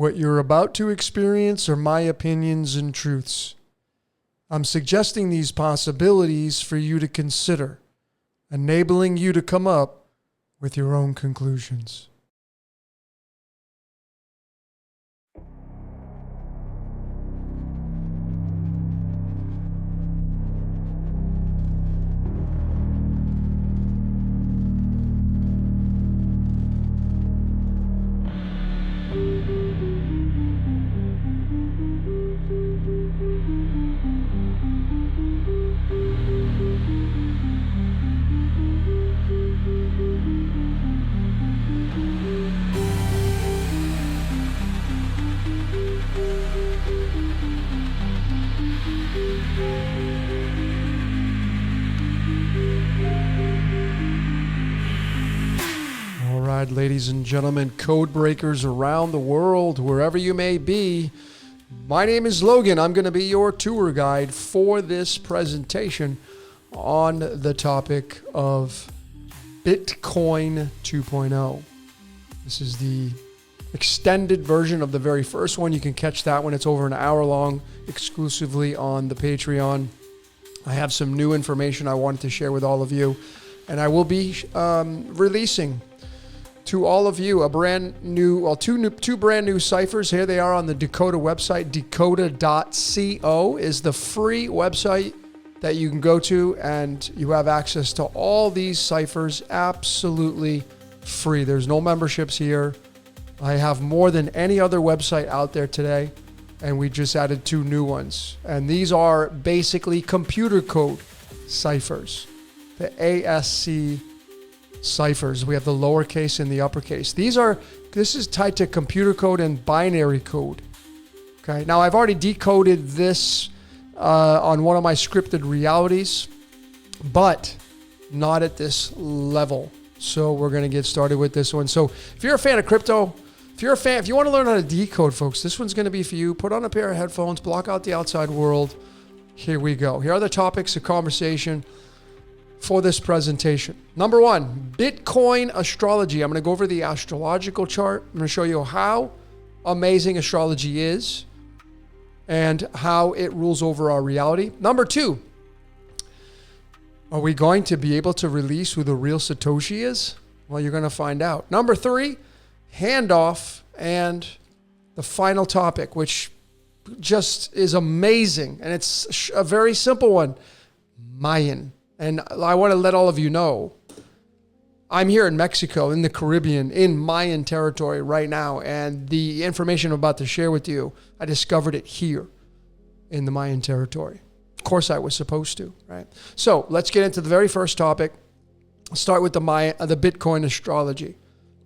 What you're about to experience are my opinions and truths. I'm suggesting these possibilities for you to consider, enabling you to come up with your own conclusions. Ladies and gentlemen, code breakers around the world, wherever you may be, my name is Logan. I'm going to be your tour guide for this presentation on the topic of Bitcoin 2.0. This is the extended version of the very first one. You can catch that when it's over an hour long, exclusively on the Patreon. I have some new information I wanted to share with all of you, and I will be releasing to all of you two brand new ciphers. Here they are on the Decoded website. Decoded.co is the free website that you can go to, and you have access to all these ciphers absolutely free. There's no memberships here. I have more than any other website out there today, and we just added two new ones. And these are basically computer code ciphers, the ASC ciphers. We have the lowercase and the uppercase. This is tied to computer code and binary code. Okay. Now I've already decoded this on one of my scripted realities, but not at this level. So we're going to get started with this one. So if you're a fan of crypto, if you want to learn how to decode, folks, this one's going to be for you. Put on a pair of headphones, block out the outside world. Here we go. Here are the topics of conversation for this presentation. Number one, Bitcoin astrology. I'm going to go over the astrological chart. I'm going to show you how amazing astrology is and how it rules over our reality. Number two, are we going to be able to release who the real Satoshi is? Well, you're going to find out. Number three, handoff, and the final topic, which just is amazing, and it's a very simple one, Mayan. And I want to let all of you know, I'm here in Mexico, in the Caribbean, in Mayan territory right now. And the information I'm about to share with you, I discovered it here in the Mayan territory. Of course, I was supposed to, right? So let's get into the very first topic. I'll start with the Bitcoin astrology.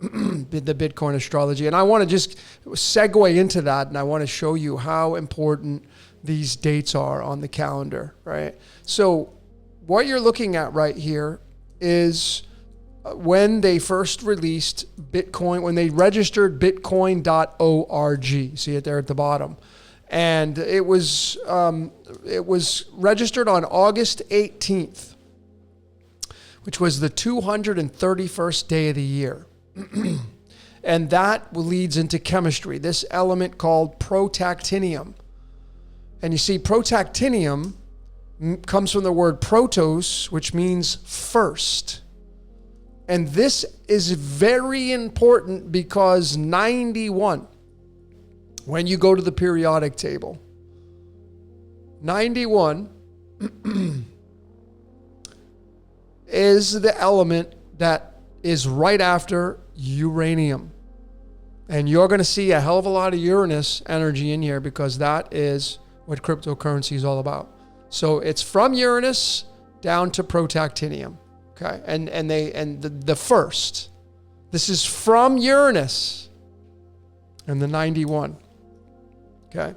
The Bitcoin astrology. And I want to just segue into that, and I want to show you how important these dates are on the calendar, right? So what you're looking at right here is when they first released Bitcoin, when they registered bitcoin.org. See it there at the bottom. And it was registered on August 18th, which was the 231st day of the year. And that leads into chemistry, this element called protactinium. And you see, protactinium comes from the word protos, which means first. And this is very important because 91, when you go to the periodic table, 91 is the element that is right after uranium. And you're going to see a hell of a lot of Uranus energy in here because that is what cryptocurrency is all about. So it's from Uranus down to protactinium, okay? And the first, this is from Uranus and the 91, okay?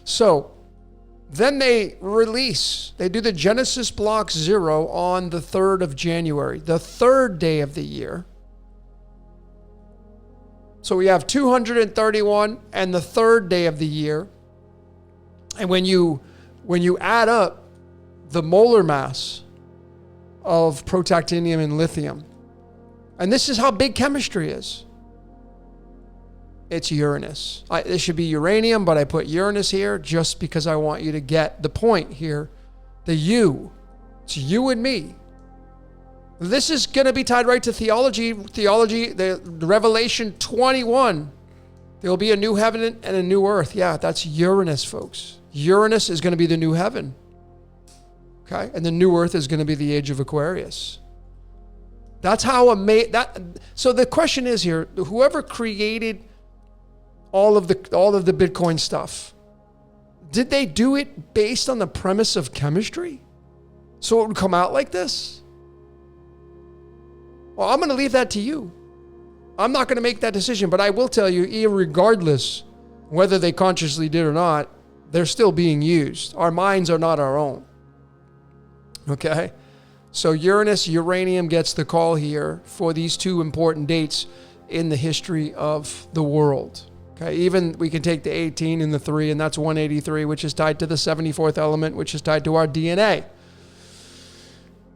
So then they do the Genesis Block 0 on the 3rd of January, the third day of the year. So we have 231 and the third day of the year. And when you add up the molar mass of protactinium and lithium, and this is how big chemistry is. it's Uranus. It should be uranium, but I put Uranus here just because I want you to get the point here. The you. It's you and me. This is going to be tied right to theology. Theology, the Revelation 21. There will be a new heaven and a new earth. Yeah, that's Uranus, folks. Uranus is going to be the new heaven. Okay? And the new earth is going to be the age of Aquarius. That's how so the question is here, whoever created all of the Bitcoin stuff, did they do it based on the premise of chemistry? So it would come out like this? Well, I'm going to leave that to you. I'm not going to make that decision, but I will tell you, irregardless whether they consciously did or not, they're still being used. Our minds are not our own. Okay? So Uranus, uranium gets the call here for these two important dates in the history of the world. Okay, even we can take the 18 and the 3, and that's 183, which is tied to the 74th element, which is tied to our DNA.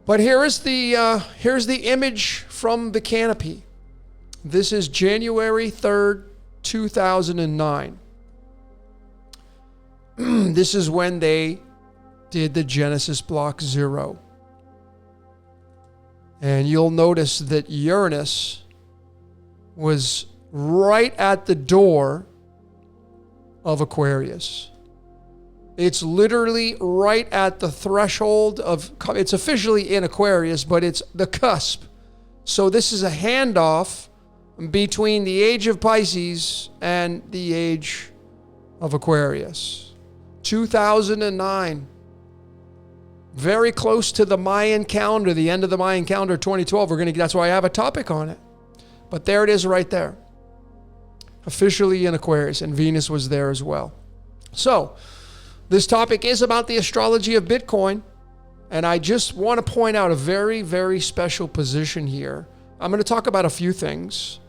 But here's the image from the canopy. This is January 3rd, 2009. This is when they did the Genesis Block 0. And you'll notice that Uranus was right at the door of Aquarius. It's literally right at the threshold of, it's officially in Aquarius, but it's the cusp. So this is a handoff between the age of Pisces and the age of Aquarius. 2009. Very close to the Mayan calendar, the end of the Mayan calendar, 2012. That's why I have a topic on it. But there it is right there. Officially in Aquarius, and Venus was there as well. So, this topic is about the astrology of Bitcoin, and I just want to point out a very, very special position here. I'm going to talk about a few things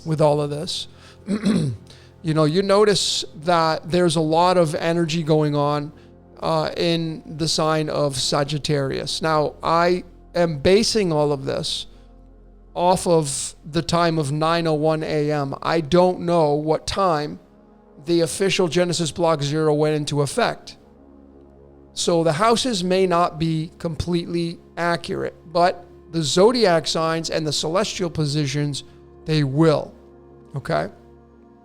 with all of this. You notice that there's a lot of energy going on in the sign of Sagittarius. Now, I am basing all of this off of the time of 9:01 a.m. I don't know what time the official Genesis Block 0 went into effect. So the houses may not be completely accurate, but the zodiac signs and the celestial positions, they will. Okay?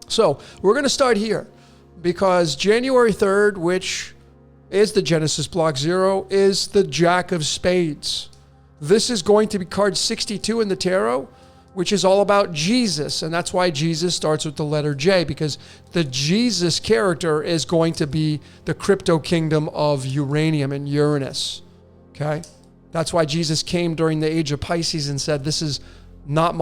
So we're going to start here because January 3rd, which is the Genesis Block 0, is the Jack of Spades. This is going to be card 62 in the tarot, which is all about Jesus. And that's why Jesus starts with the letter J, because the Jesus character is going to be the crypto kingdom of uranium and Uranus. Okay? That's why Jesus came during the age of Pisces and said, this is not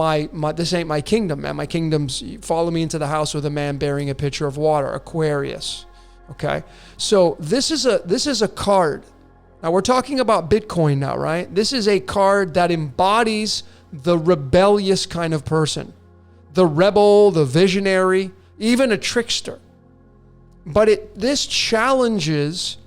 this ain't my kingdom, man. My kingdom's, follow me into the house with a man bearing a pitcher of water, Aquarius. Okay? So this is a card. Now we're talking about Bitcoin now, right? This is a card that embodies the rebellious kind of person, the rebel, the visionary, even a trickster. But this challenges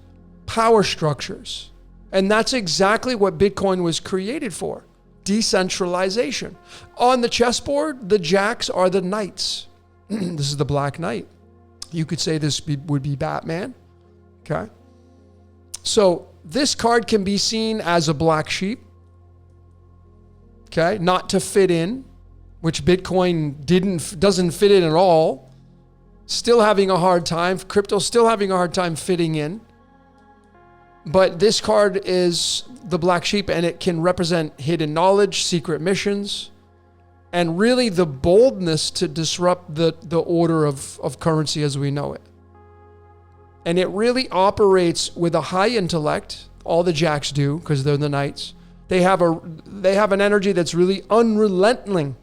power structures. And that's exactly what Bitcoin was created for, decentralization. On the chessboard, the jacks are the knights. This is the Black Knight. You could say this would be Batman. Okay? So this card can be seen as a black sheep. Okay? Not to fit in, which Bitcoin doesn't fit in at all. Still having a hard time. Crypto still having a hard time fitting in. But this card is the black sheep, and it can represent hidden knowledge, secret missions, and really the boldness to disrupt the order of currency as we know it. And it really operates with a high intellect. All the jacks do, because they're the knights. They have an energy that's really unrelenting.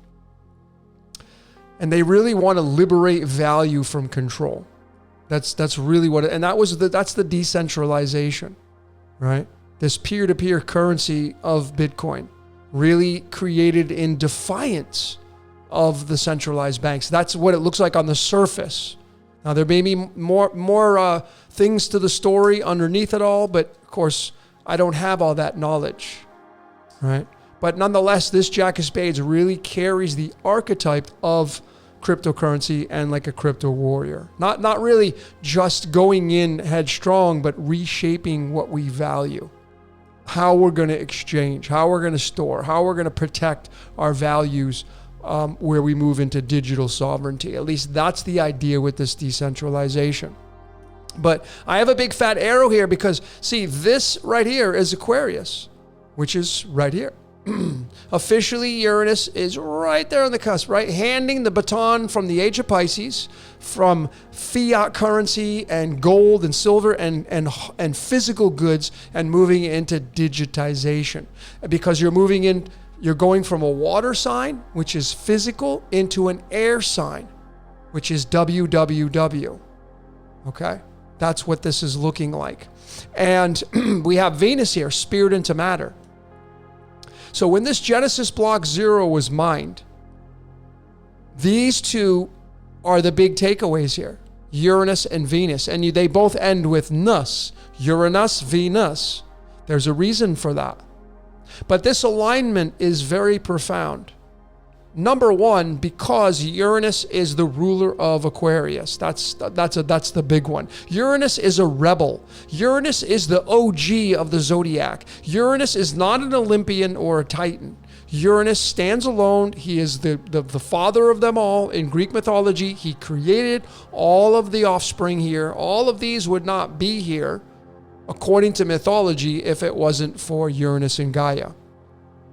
And they really want to liberate value from control. That's really what it, and that's the decentralization, right? This peer-to-peer currency of Bitcoin, really created in defiance of the centralized banks. That's what it looks like on the surface. Now there may be more things to the story underneath it all, but of course I don't have all that knowledge, right? But nonetheless, this Jack of Spades really carries the archetype of cryptocurrency and like a crypto warrior. Not really just going in headstrong, but reshaping what we value, how we're going to exchange, how we're going to store, how we're going to protect our values where we move into digital sovereignty. At least that's the idea with this decentralization. But I have a big fat arrow here because, see, this right here is Aquarius, which is right here. Officially, Uranus is right there on the cusp, right? Handing the baton from the age of Pisces, from fiat currency and gold and silver and physical goods, and moving into digitization. Because you're going from a water sign, which is physical, into an air sign, which is WWW. Okay? That's what this is looking like. And we have Venus here, spirit into matter. So when this Genesis block 0 was mined, these two are the big takeaways here, Uranus and Venus. And they both end with nus, Uranus, Venus. There's a reason for that. But this alignment is very profound. Number one, because Uranus is the ruler of Aquarius. That's the big one. Uranus is a rebel. Uranus is the OG of the zodiac. Uranus is not an Olympian or a Titan. Uranus stands alone. He is the father of them all in Greek mythology. He created all of the offspring here. All of these would not be here, according to mythology, if it wasn't for Uranus and Gaia.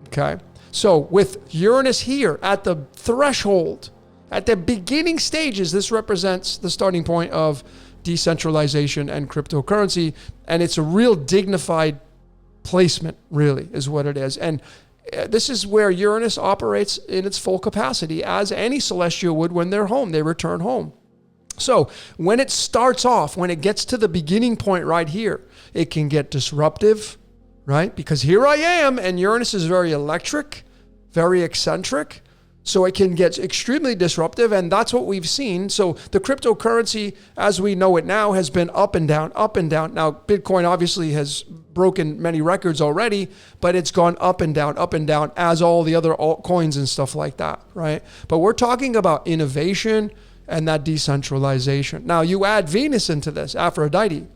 Okay? So with Uranus here at the threshold, at the beginning stages, this represents the starting point of decentralization and cryptocurrency. And it's a real dignified placement, really, is what it is. And this is where Uranus operates in its full capacity, as any celestial would when they're home. They return home. So when it starts off, when it gets to the beginning point right here, it can get disruptive, right? Because here I am, and Uranus is very electric, very eccentric. So it can get extremely disruptive, and that's what we've seen. So the cryptocurrency, as we know it now, has been up and down, up and down. Now, Bitcoin obviously has broken many records already, but it's gone up and down, as all the other altcoins and stuff like that, right? But we're talking about innovation and that decentralization. Now, you add Venus into this, Aphrodite,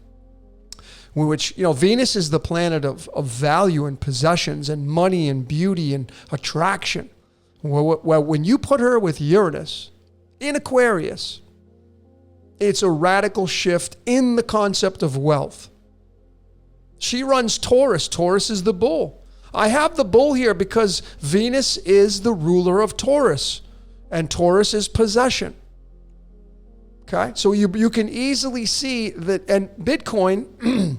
which, Venus is the planet of value and possessions and money and beauty and attraction. Well, when you put her with Uranus in Aquarius, it's a radical shift in the concept of wealth. She runs Taurus. Taurus is the bull. I have the bull here because Venus is the ruler of Taurus, and Taurus is possession. Okay, so you can easily see that, and Bitcoin,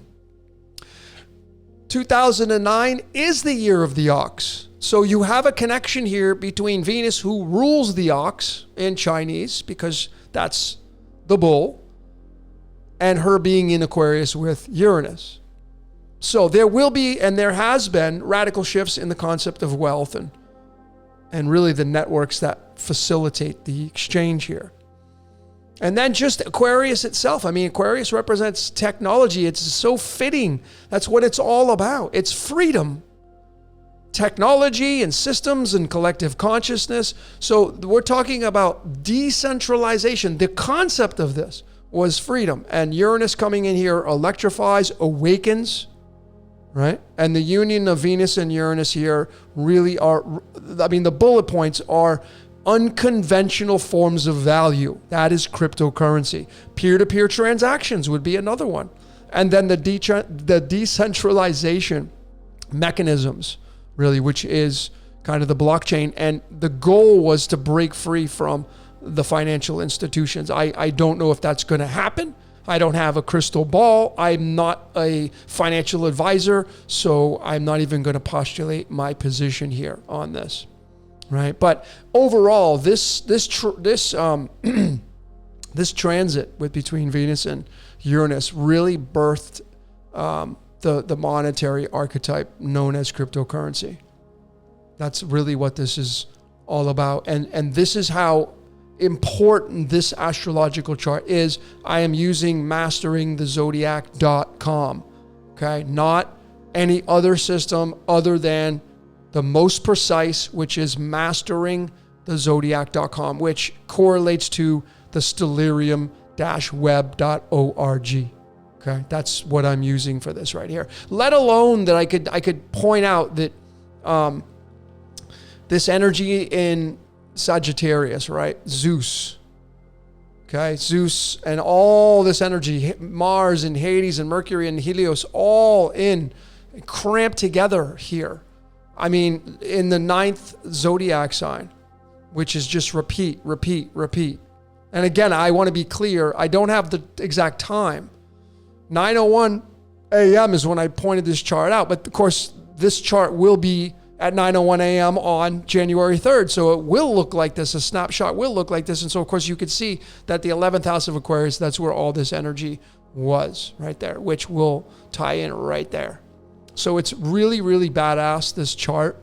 2009 is the year of the ox. So you have a connection here between Venus, who rules the ox in Chinese, because that's the bull, and her being in Aquarius with Uranus. So there will be, and there has been, radical shifts in the concept of wealth and really the networks that facilitate the exchange here. And then just Aquarius itself. I mean, Aquarius represents technology. It's so fitting. That's what it's all about. It's freedom, technology and systems and collective consciousness. So we're talking about decentralization. The concept of this was freedom. And Uranus coming in here electrifies, awakens, right? And the union of Venus and Uranus here really are, the bullet points are unconventional forms of value. That is cryptocurrency. Peer-to-peer transactions would be another one. And then the decentralization mechanisms, really, which is kind of the blockchain. And the goal was to break free from the financial institutions. I don't know if that's going to happen. I don't have a crystal ball. I'm not a financial advisor, so I'm not even going to postulate my position here on this. Right, but overall, this transit between Venus and Uranus really birthed the monetary archetype known as cryptocurrency. That's really what this is all about, and this is how important this astrological chart is. I am using masteringthezodiac.com. Okay, not any other system other than the most precise, which is mastering the zodiac.com, which correlates to the stellarium-web.org. Okay, that's what I'm using for this right here. Let alone that I could point out that this energy in Sagittarius, right? Zeus. Okay, Zeus and all this energy, Mars and Hades and Mercury and Helios, all in cramped together here. I mean, in the 9th zodiac sign, which is just repeat, repeat, repeat. And again, I want to be clear. I don't have the exact time. 9:01 a.m. is when I pointed this chart out. But of course, this chart will be at 9:01 a.m. on January 3rd. So it will look like this. A snapshot will look like this. And so, of course, you could see that the 11th house of Aquarius, that's where all this energy was right there, which will tie in right there. So it's really, really badass, this chart.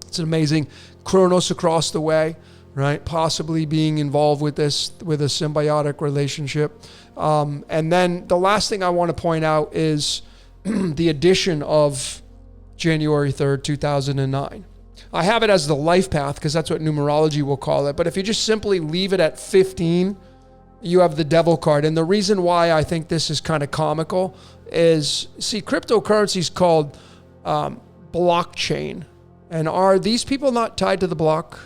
It's amazing. Kronos across the way, right? Possibly being involved with this, with a symbiotic relationship. And then the last thing I want to point out is the addition of January 3rd, 2009. I have it as the life path because that's what numerology will call it. But if you just simply leave it at 15, you have the devil card. And the reason why I think this is kind of comical is, see, cryptocurrency is called blockchain. And are these people not tied to the block?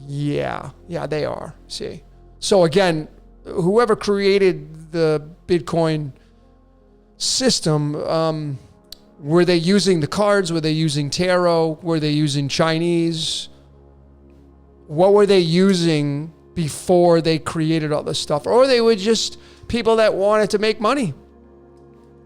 Yeah, they are. See? So again, whoever created the Bitcoin system, were they using the cards? Were they using tarot? Were they using Chinese? What were they using before they created all this stuff? Or they were just people that wanted to make money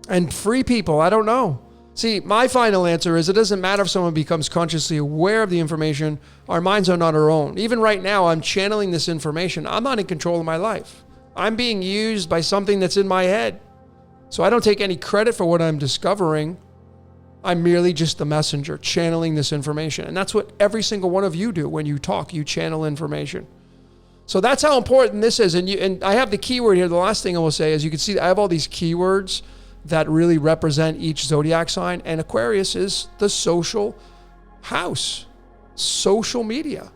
and free people? I don't know. See, my final answer is it doesn't matter if someone becomes consciously aware of the information. Our minds are not our own. Even right now, I'm channeling this information. I'm not in control of my life. I'm being used by something that's in my head. So I don't take any credit for what I'm discovering. I'm merely just the messenger channeling this information. And that's what every single one of you do when you talk. You channel information. So that's how important this is. And I have the keyword here. The last thing I will say is you can see I have all these keywords that really represent each zodiac sign. And Aquarius is the social house, social media,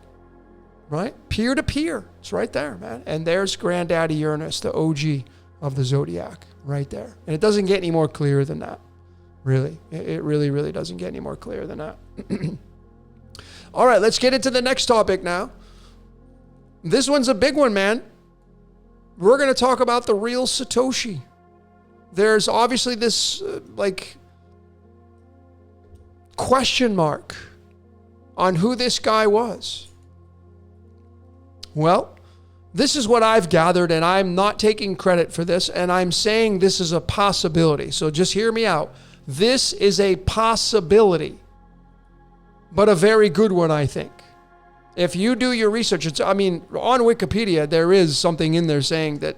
right? Peer to peer. It's right there, man. And there's Granddaddy Uranus, the OG of the zodiac, right there. And it doesn't get any more clear than that. Really. It really, really doesn't get any more clear than that. All right, let's get into the next topic now. This one's a big one, man. We're going to talk about the real Satoshi. There's obviously this question mark on who this guy was. Well, this is what I've gathered, and I'm not taking credit for this, and I'm saying this is a possibility. So just hear me out. This is a possibility, but a very good one, I think. If you do your research, on Wikipedia, there is something in there saying that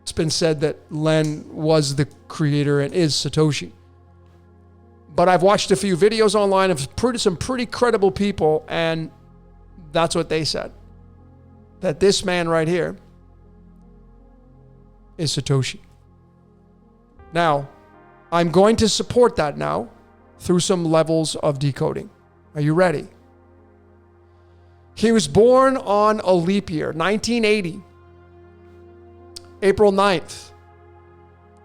it's been said that Len was the creator and is Satoshi. But I've watched a few videos online of some pretty credible people, and that's what they said. That this man right here is Satoshi. Now, I'm going to support that now through some levels of decoding. Are you ready? He was born on a leap year, 1980. April 9th,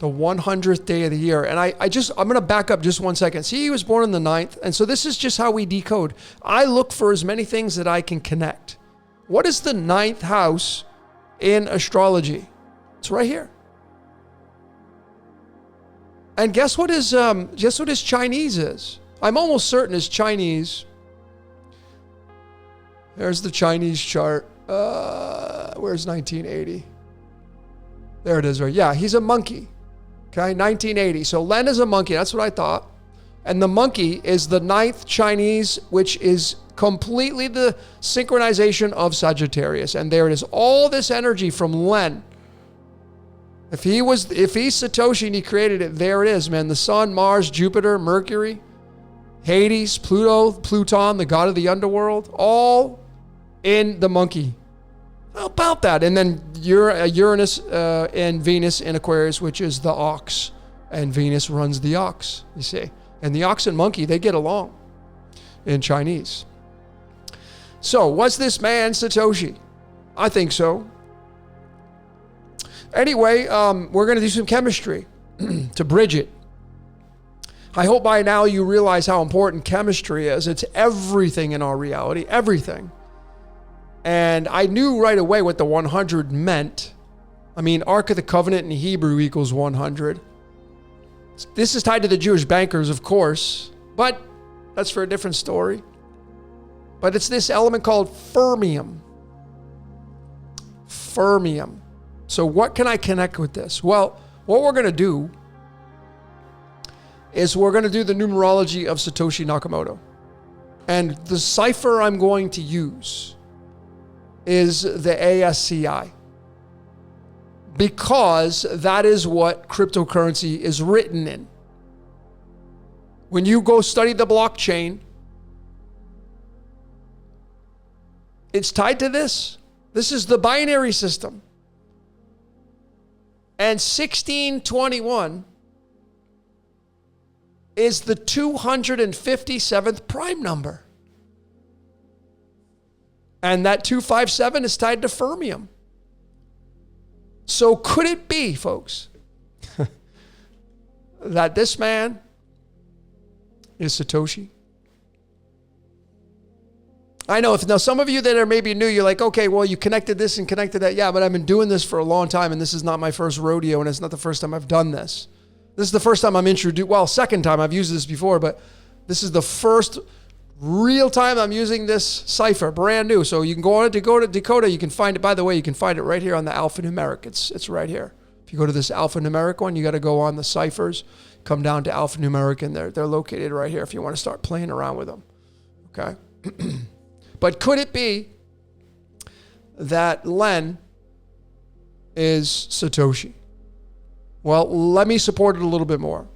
the 100th day of the year. And I'm going to back up just 1 second. See, he was born on the 9th. And so this is just how we decode. I look for as many things that I can connect. What is the 9th house in astrology? It's right here. And guess what his Chinese is? I'm almost certain his Chinese. There's the Chinese chart. Where's 1980? There it is, right? Yeah, he's a monkey. Okay, 1980. So Len is a monkey. That's what I thought. And the monkey is the 9th Chinese, which is completely the synchronization of Sagittarius. And there it is. All this energy from Len. If he's Satoshi and he created it, there it is, man. The sun, Mars, Jupiter, Mercury, Hades, Pluton, the god of the underworld, all in the monkey. How about that? And then Uranus and Venus in Aquarius, which is the ox. And Venus runs the ox, you see. And the ox and monkey, they get along in Chinese. So, was this man Satoshi? I think so. Anyway, we're going to do some chemistry to bridge it. I hope by now you realize how important chemistry is. It's everything in our reality, everything. And I knew right away what the 100 meant. I mean, Ark of the Covenant in Hebrew equals 100. This is tied to the Jewish bankers, of course, but that's for a different story. But it's this element called fermium. Fermium. So what can I connect with this? Well, what we're going to do is we're going to do the numerology of Satoshi Nakamoto. And the cipher I'm going to use is the ASCI, because that is what cryptocurrency is written in. When you go study the blockchain, it's tied to this. This is the binary system. And 1621 is the 257th prime number. And that 257 is tied to fermium. So could it be, folks, that this man is Satoshi? I know now some of you that are maybe new, you're like, okay, well, you connected this and connected that. Yeah, but I've been doing this for a long time, and this is not my first rodeo, and it's not the first time I've done this. This is the first time I'm introduced. Well, second time I've used this before, but this is the first real time I'm using this cipher, brand new. So you can go on to Decoded. You can find it. By the way, you can find it right here on the alphanumeric. It's right here. If you go to this alphanumeric one, you got to go on the ciphers, come down to alphanumeric, and they're located right here if you want to start playing around with them. Okay. But could it be that Len is Satoshi? Well, let me support it a little bit more.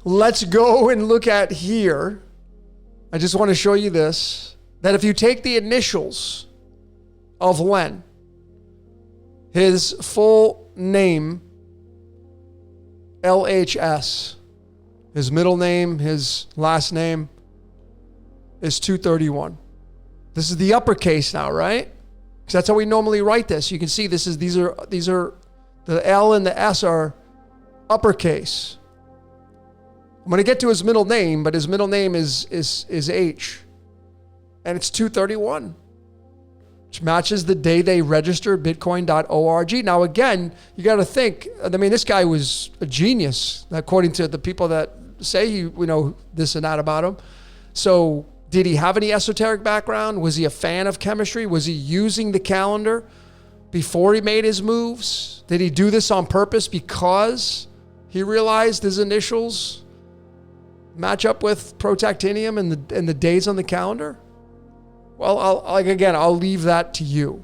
Let's go and look at here. I just want to show you this, that if you take the initials of Len, his full name, LHS, his middle name, his last name is 231. This is the uppercase now, right? Because that's how we normally write this. You can see these are the L and the S are uppercase. I'm going to get to his middle name, but his middle name is H. And it's 231, which matches the day they registered bitcoin.org. Now, again, you got to think, I mean, this guy was a genius, according to the people that say this and that about him. So did he have any esoteric background? Was he a fan of chemistry? Was he using the calendar before he made his moves? Did he do this on purpose because he realized his initials match up with protactinium and the days on the calendar? Well, I'll leave that to you.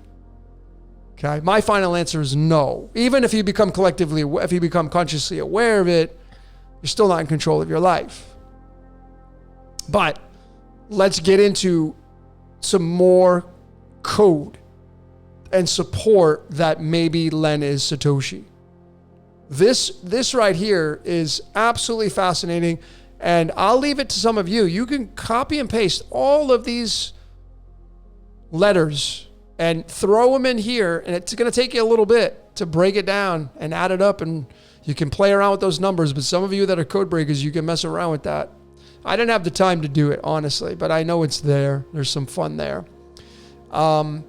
Okay, my final answer is no. Even if you become consciously aware of it, you're still not in control of your life. But let's get into some more code and support that maybe Len is Satoshi. This right here is absolutely fascinating, and I'll leave it to some of you. You can copy and paste all of these letters and throw them in here, and it's going to take you a little bit to break it down and add it up, and you can play around with those numbers. But some of you that are code breakers, you can mess around with that. I didn't have the time to do it, honestly, but I know it's there. There's some fun there.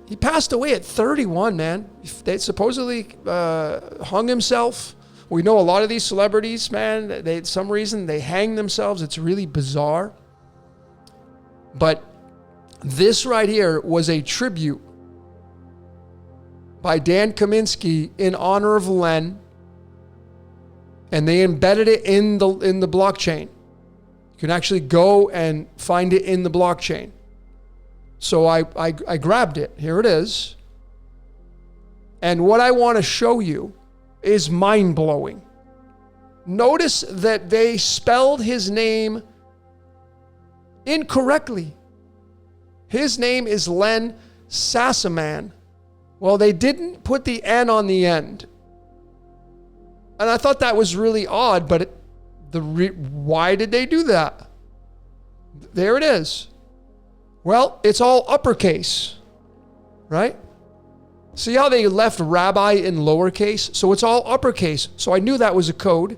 He passed away at 31, man. They supposedly hung himself. We know a lot of these celebrities, man, some reason they hang themselves. It's really bizarre. But this right here was a tribute by Dan Kaminsky in honor of Len, and they embedded it in the blockchain. You can actually go and find it in the blockchain. So I grabbed it. Here it is. And what I want to show you is mind-blowing. Notice that they spelled his name incorrectly. His name is Len Sassaman. Well, they didn't put the N on the end. And I thought that was really odd, but why did they do that? There it is. Well, it's all uppercase, right? See how they left rabbi in lowercase? So it's all uppercase. So I knew that was a code.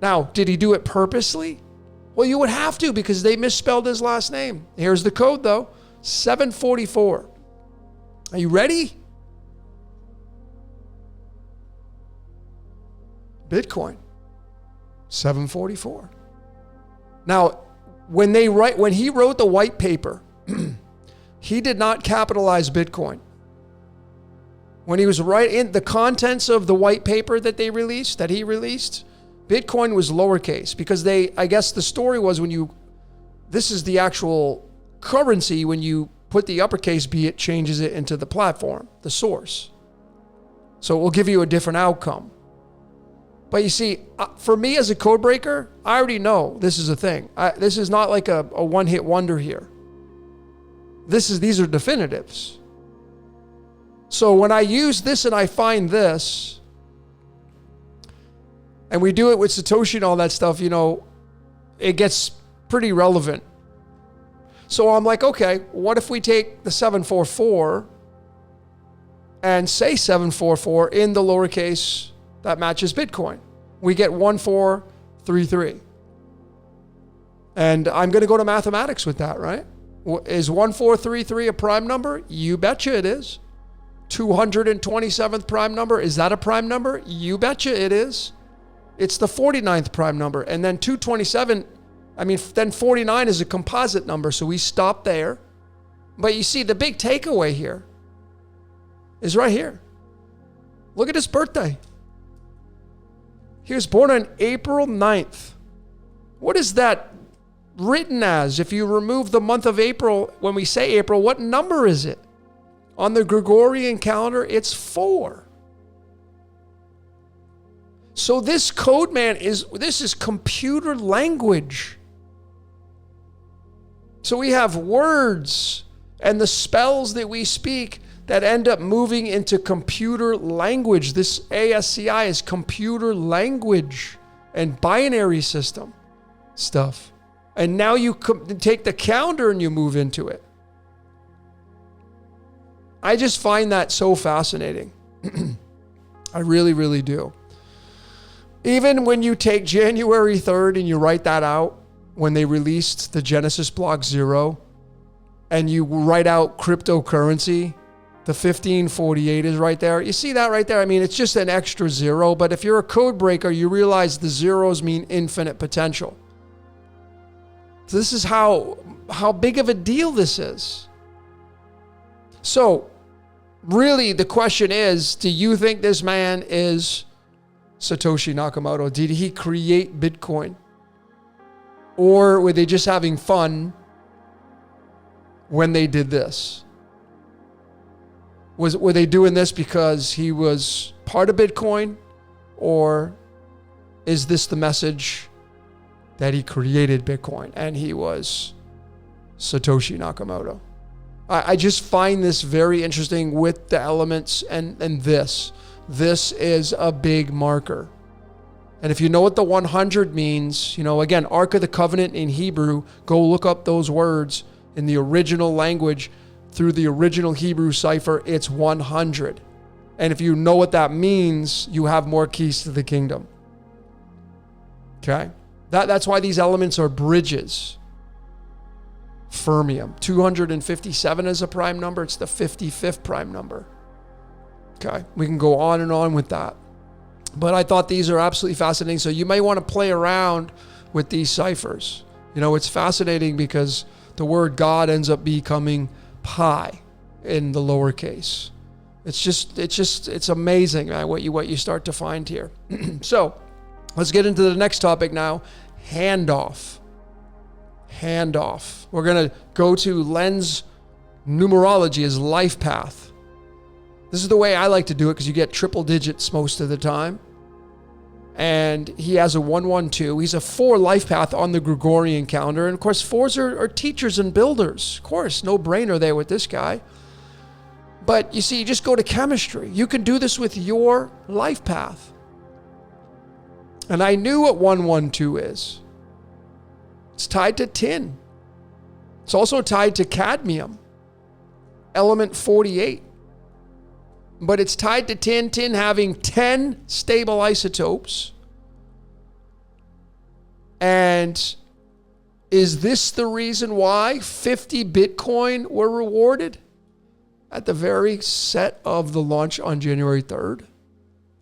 Now, did he do it purposely? Well, you would have to because they misspelled his last name. Here's the code though, 744. Are you ready? Bitcoin, 744. Now, when he wrote the white paper, he did not capitalize Bitcoin. When he was writing the contents of the white paper that he released, Bitcoin was lowercase because I guess the story was this is the actual currency, when you put the uppercase B, it changes it into the platform, the source. So it will give you a different outcome. But you see, for me as a code breaker, I already know this is a thing. This is not like a one-hit wonder here. These are definitives. So when I use this and I find this, and we do it with Satoshi and all that stuff, it gets pretty relevant. So I'm like, okay, what if we take the 744 and say 744 in the lowercase that matches Bitcoin? We get 1433. And I'm going to go to mathematics with that, right? Is 1433 a prime number? You betcha it is. 227th prime number, is that a prime number? You betcha it is. It's the 49th prime number. And then 227, then 49 is a composite number, so we stop there. But you see, the big takeaway here is right here. Look at his birthday. He was born on April 9th. What is that written as? If you remove the month of April, when we say April, what number is it? On the Gregorian calendar, it's 4. So this code, man, this is computer language. So we have words and the spells that we speak that end up moving into computer language. This ASCII is computer language and binary system stuff. And now you take the calendar and you move into it. I just find that so fascinating. I really, really do. Even when you take January 3rd and you write that out, when they released the Genesis block 0, and you write out cryptocurrency, the 1548 is right there. You see that right there? It's just an extra 0, but if you're a code breaker, you realize the zeros mean infinite potential. So this is how big of a deal this is. So, really, the question is, do you think this man is Satoshi Nakamoto? Did he create Bitcoin? Or were they just having fun when they did this? Were they doing this because he was part of Bitcoin? Or is this the message that he created Bitcoin and he was Satoshi Nakamoto? I just find this very interesting with the elements and this. This is a big marker. And if you know what the 100 means, again, Ark of the Covenant in Hebrew, go look up those words in the original language through the original Hebrew cipher, it's 100. And if you know what that means, you have more keys to the kingdom. Okay? That's why these elements are bridges. Fermium. 257 is a prime number. It's the 55th prime number. Okay? We can go on and on with that. But I thought these are absolutely fascinating. So you may want to play around with these ciphers. It's fascinating because the word God ends up becoming pi in the lowercase. It's amazing, man, what you start to find here. So let's get into the next topic now. Handoff. We're going to go to Len's numerology as life path. This is the way I like to do it because you get triple digits most of the time. And he has a 112. He's a 4 life path on the Gregorian calendar. And of course, 4s are teachers and builders. Of course, no brainer there with this guy. But you see, you just go to chemistry. You can do this with your life path. And I knew what 112 is. It's tied to tin. It's also tied to cadmium, element 48. But it's tied to tin, tin having 10 stable isotopes. And is this the reason why 50 Bitcoin were rewarded at the very set of the launch on January 3rd?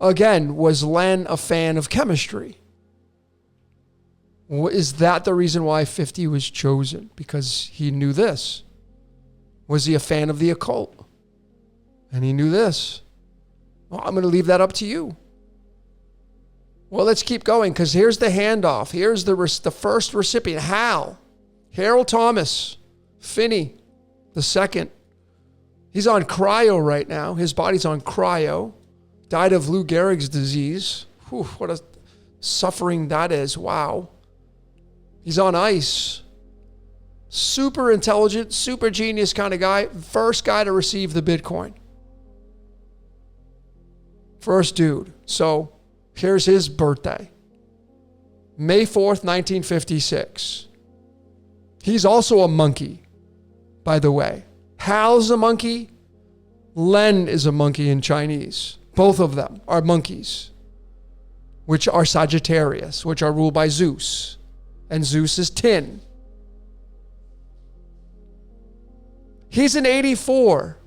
Again, was Len a fan of chemistry? Is that the reason why 50 was chosen? Because he knew this. Was he a fan of the occult? And he knew this. Well, I'm going to leave that up to you. Well, let's keep going, because here's the handoff. Here's the first recipient, Hal. Harold Thomas Finney II. He's on cryo right now. His body's on cryo. Died of Lou Gehrig's disease. Whew, what a suffering that is. Wow. He's on ice. Super intelligent, super genius kind of guy. First guy to receive the Bitcoin. First dude. So here's his birthday. May 4th, 1956. He's also a monkey, by the way. Hal's a monkey. Len is a monkey in Chinese. Both of them are monkeys, which are Sagittarius, which are ruled by Zeus. And Zeus is tin. He's an 84.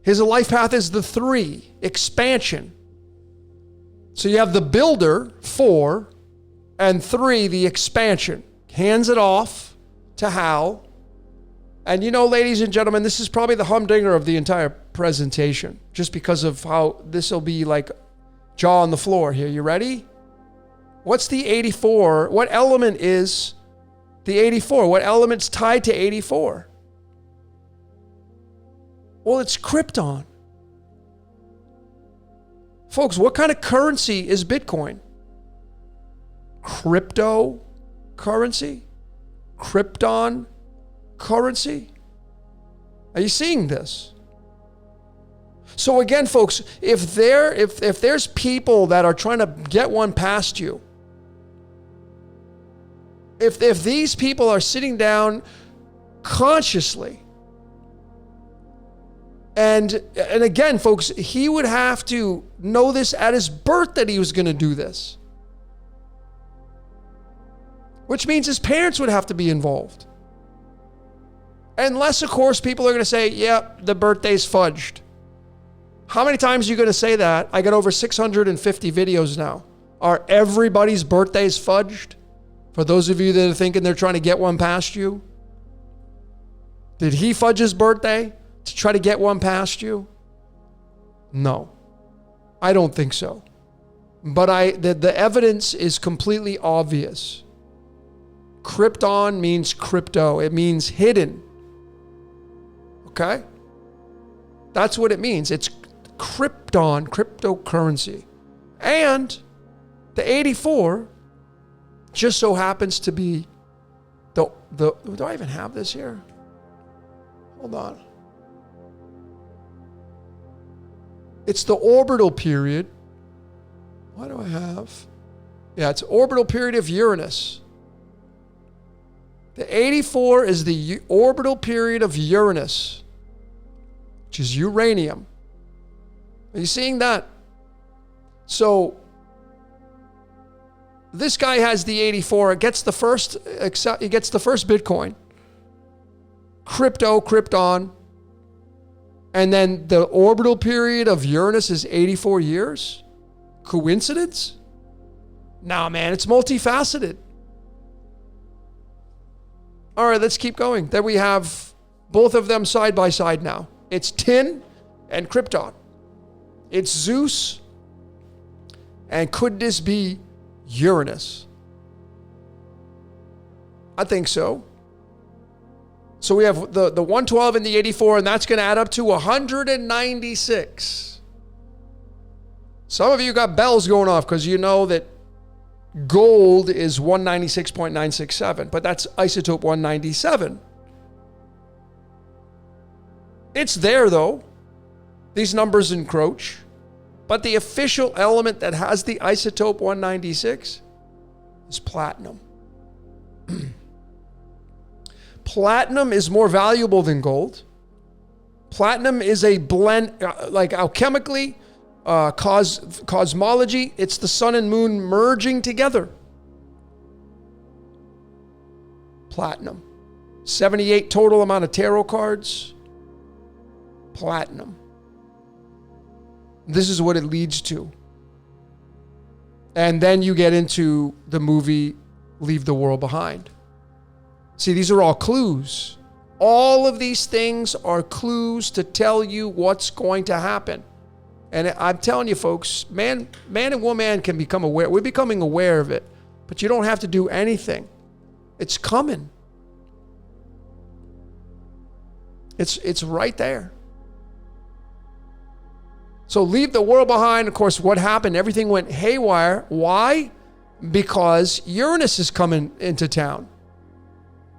His life path is the 3, expansion. So you have the builder, 4, and 3, the expansion. Hands it off to Hal. And you know, ladies and gentlemen, this is probably the humdinger of the entire presentation, just because of how this will be like jaw on the floor here. You ready? What's the 84? What element is the 84? What element's tied to 84? Well, it's krypton. Folks, what kind of currency is Bitcoin? Cryptocurrency? Krypton currency? Are you seeing this? So again, folks, if there's people that are trying to get one past you, if these people are sitting down consciously, and again, folks, he would have to know this at his birth that he was going to do this, which means his parents would have to be involved. Unless, of course, people are going to say, yeah, the birthday's fudged. How many times are you going to say that? I got over 650 videos now. Are everybody's birthdays fudged? For those of you that are thinking they're trying to get one past you. Did he fudge his birthday to try to get one past you? No, I don't think so. But the evidence is completely obvious. Krypton means crypto. It means hidden. Okay? That's what it means. It's krypton, cryptocurrency. And the 84 just so happens to be the do I even have this here? Hold on. It's the orbital period. What do I have? Yeah, it's orbital period of Uranus. The 84 is the orbital period of Uranus, which is uranium. Are you seeing that? So this guy has the 84. It gets the first Bitcoin. Krypton. And then the orbital period of Uranus is 84 years? Coincidence? Nah, man, it's multifaceted. All right, let's keep going. Then we have both of them side by side now. It's tin and krypton. It's Zeus. And could this be Uranus? I think so. So we have the 112 and the 84, and that's going to add up to 196. Some of you got bells going off because you know that gold is 196.967, but that's isotope 197. It's there though. These numbers encroach. But the official element that has the isotope 196 is platinum. Platinum is more valuable than gold. Platinum is a blend, like alchemically, cosmology. It's the sun and moon merging together. Platinum. 78 total amount of tarot cards. Platinum. This is what it leads to. And then you get into the movie Leave the World Behind. See, these are all clues. All of these things are clues to tell you what's going to happen. And I'm telling you, folks, man and woman can become aware. We're becoming aware of it. But you don't have to do anything. It's coming. It's right there. So leave the world behind. Of course, what happened? Everything went haywire. Why? Because Uranus is coming into town.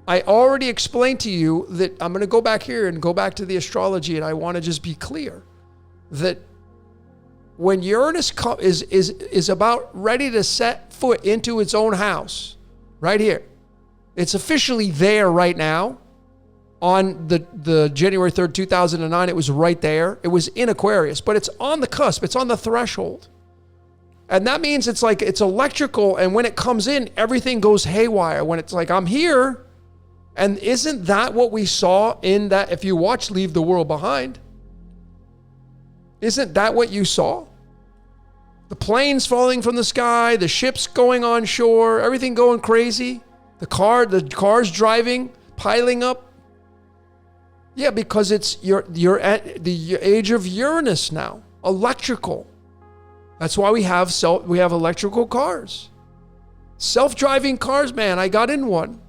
I already explained to you that I'm going to go back here and go back to the astrology, and I want to just be clear that when Uranus is about ready to set foot into its own house, right here, it's officially there right now. On the January 3rd, 2009, it was right there. It was in Aquarius, but it's on the cusp. It's on the threshold. And that means it's like it's electrical, and when it comes in, everything goes haywire. When it's like, I'm here. And isn't that what we saw in that, if you watch Leave the World Behind? Isn't that what you saw? The planes falling from the sky, the ships going on shore, everything going crazy, the cars driving, piling up. Yeah, because it's you're at the age of Uranus now, electrical. That's why we have electrical cars. Self-driving cars, man, I got in one.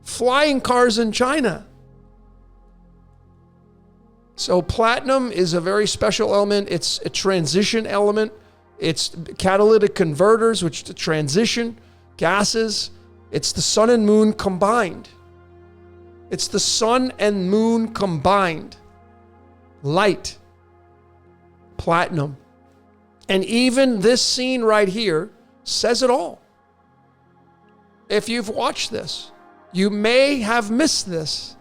Flying cars in China. So platinum is a very special element. It's a transition element. It's catalytic converters, which the transition, gases. It's the sun and moon combined. It's the sun and moon combined. Light. Platinum. And even this scene right here says it all. If you've watched this, you may have missed this.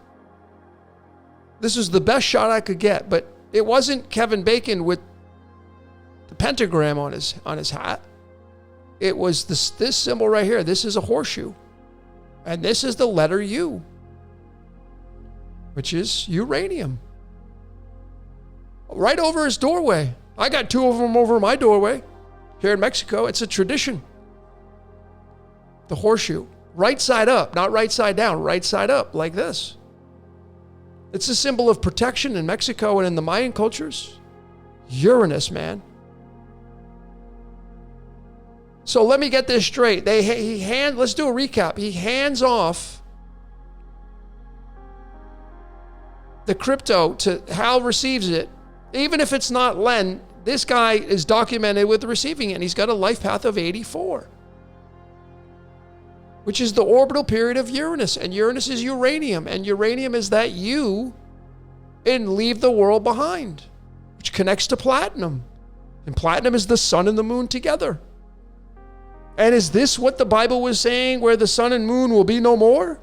This is the best shot I could get, but it wasn't Kevin Bacon with the pentagram on his hat. It was this symbol right here. This is a horseshoe. And this is the letter U, which is uranium. Right over his doorway. I got two of them over my doorway here in Mexico. It's a tradition. The horseshoe. Right side up, not right side down, right side up, like this. It's a symbol of protection in Mexico and in the Mayan cultures. Uranus, man. So let me get this straight. Let's do a recap. He hands off the crypto to Hal receives it. Even if it's not Len, this guy is documented with receiving it, and he's got a life path of 84. Which is the orbital period of Uranus. And Uranus is uranium. And uranium is that U in Leave the World Behind, which connects to platinum. And platinum is the sun and the moon together. And is this what the Bible was saying, where the sun and moon will be no more?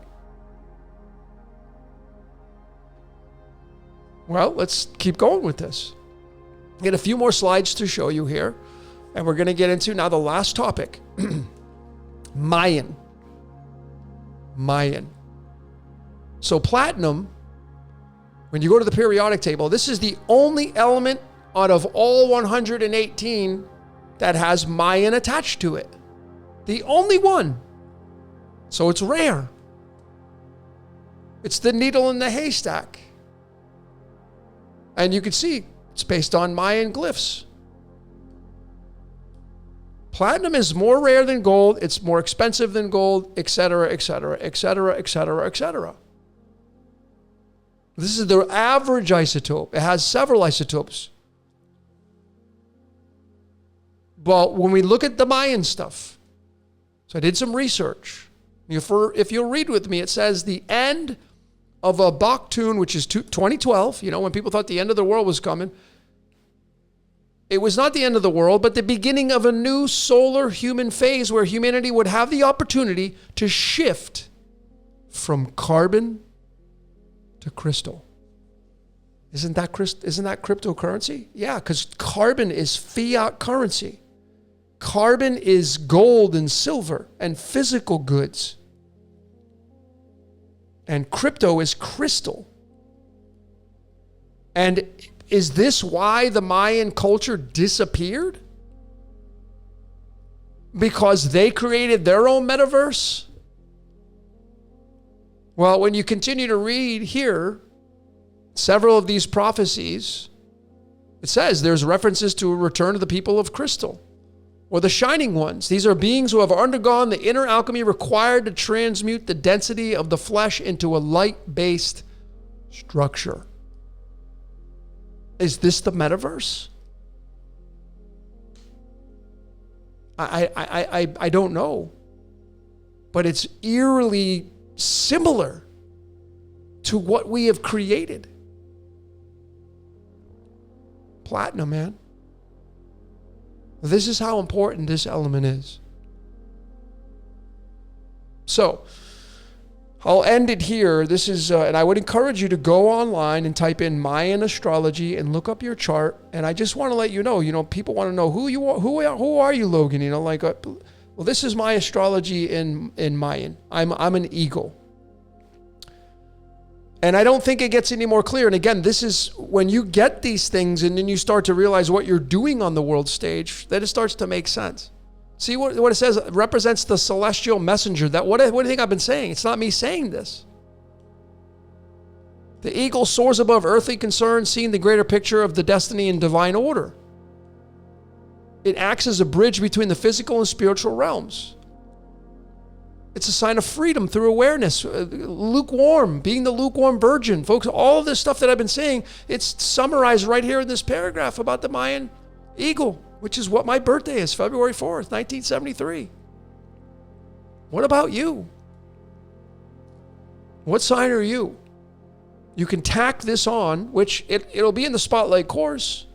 Well, let's keep going with this. Get a few more slides to show you here. And we're going to get into now the last topic. Mayan. So platinum, when you go to the periodic table, this is the only element out of all 118 that has Mayan attached to it. The only one. So it's rare. It's the needle in the haystack. And you can see it's based on Mayan glyphs. Platinum is more rare than gold. It's more expensive than gold, etc., etc., etc., etc., etc. This is the average isotope. It has several isotopes. But when we look at the Mayan stuff, so I did some research. If you'll read with me, it says the end of a Baktun, which is 2012, when people thought the end of the world was coming. It was not the end of the world, but the beginning of a new solar human phase where humanity would have the opportunity to shift from carbon to crystal. Isn't that cryptocurrency? Yeah, because carbon is fiat currency. Carbon is gold and silver and physical goods. And crypto is crystal. And is this why the Mayan culture disappeared? Because they created their own metaverse? Well, when you continue to read here, several of these prophecies, it says there's references to a return of the people of crystal, or the shining ones. These are beings who have undergone the inner alchemy required to transmute the density of the flesh into a light-based structure. Is this the metaverse? I don't know. But it's eerily similar to what we have created. Platinum, man. This is how important this element is. So, I'll end it here. This is, and I would encourage you to go online and type in Mayan astrology and look up your chart. And I just want to let you know, people want to know who you are. Who are you, Logan? Well, this is my astrology in Mayan. I'm an eagle. And I don't think it gets any more clear. And again, this is when you get these things and then you start to realize what you're doing on the world stage, that it starts to make sense. See what it says? It represents the celestial messenger. What do you think I've been saying? It's not me saying this. The eagle soars above earthly concerns, seeing the greater picture of the destiny and divine order. It acts as a bridge between the physical and spiritual realms. It's a sign of freedom through awareness. Lukewarm, being the lukewarm virgin. Folks, all of this stuff that I've been saying, it's summarized right here in this paragraph about the Mayan eagle, which is what my birthday is, February 4th, 1973. What about you? What sign are you? You can tack this on, which it'll be in the spotlight course.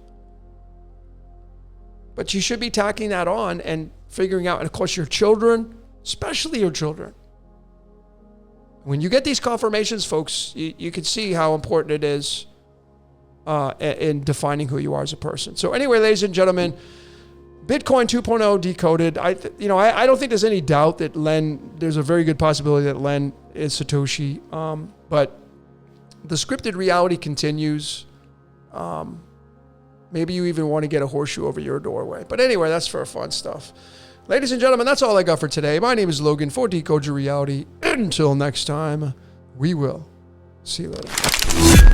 But you should be tacking that on and figuring out, and of course your children, especially your children. When you get these confirmations, folks, you can see how important it is in defining who you are as a person. So anyway, ladies and gentlemen, Bitcoin 2.0 decoded. I don't think there's any doubt that there's a very good possibility that Len is Satoshi. But the scripted reality continues. Maybe you even want to get a horseshoe over your doorway. But anyway, that's for fun stuff. Ladies and gentlemen, that's all I got for today. My name is Logan for Decode Your Reality. Until next time, we will see you later.